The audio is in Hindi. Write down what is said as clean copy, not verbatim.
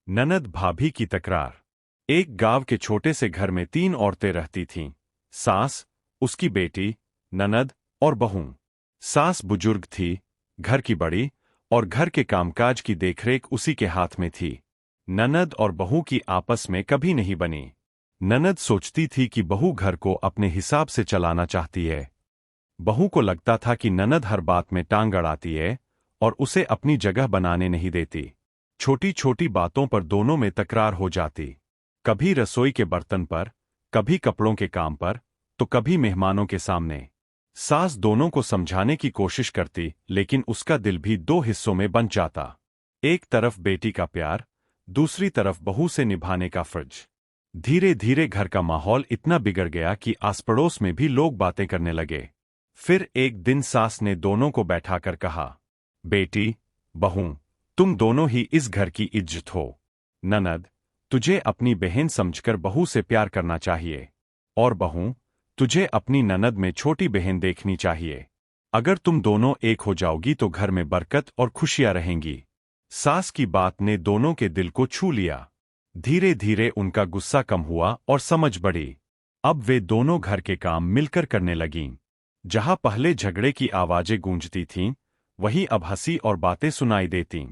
ननद भाभी की तकरार। एक गांव के छोटे से घर में 3 औरतें रहती थीं। सास, उसकी बेटी, ननद और बहू। सास बुजुर्ग थी, घर की बड़ी, और घर के कामकाज की देखरेख उसी के हाथ में थी। ननद और बहू की आपस में कभी नहीं बनी। ननद सोचती थी कि बहू घर को अपने हिसाब से चलाना चाहती है। बहू को लगता था कि ननद हर बात में टांग अड़ाती है और उसे अपनी जगह बनाने नहीं देती। छोटी छोटी बातों पर दोनों में तकरार हो जाती। कभी रसोई के बर्तन पर, कभी कपड़ों के काम पर, तो कभी मेहमानों के सामने। सास दोनों को समझाने की कोशिश करती, लेकिन उसका दिल भी 2 हिस्सों में बंट जाता। एक तरफ बेटी का प्यार, दूसरी तरफ बहू से निभाने का फर्ज। धीरे धीरे घर का माहौल इतना बिगड़ गया कि आस पड़ोस में भी लोग बातें करने लगे। फिर एक दिन सास ने दोनों को बैठाकर कहा, बेटी, बहू, तुम दोनों ही इस घर की इज्जत हो। ननद, तुझे अपनी बहन समझकर बहू से प्यार करना चाहिए। और बहू, तुझे अपनी ननद में छोटी बहन देखनी चाहिए। अगर तुम दोनों एक हो जाओगी तो घर में बरकत और खुशियां रहेंगी। सास की बात ने दोनों के दिल को छू लिया। धीरे धीरे उनका गुस्सा कम हुआ और समझ बढ़ी। अब वे दोनों घर के काम मिलकर करने लगीं। जहां पहले झगड़े की आवाजें गूंजती थीं, वहीं अब हंसी और बातें सुनाई देतीं।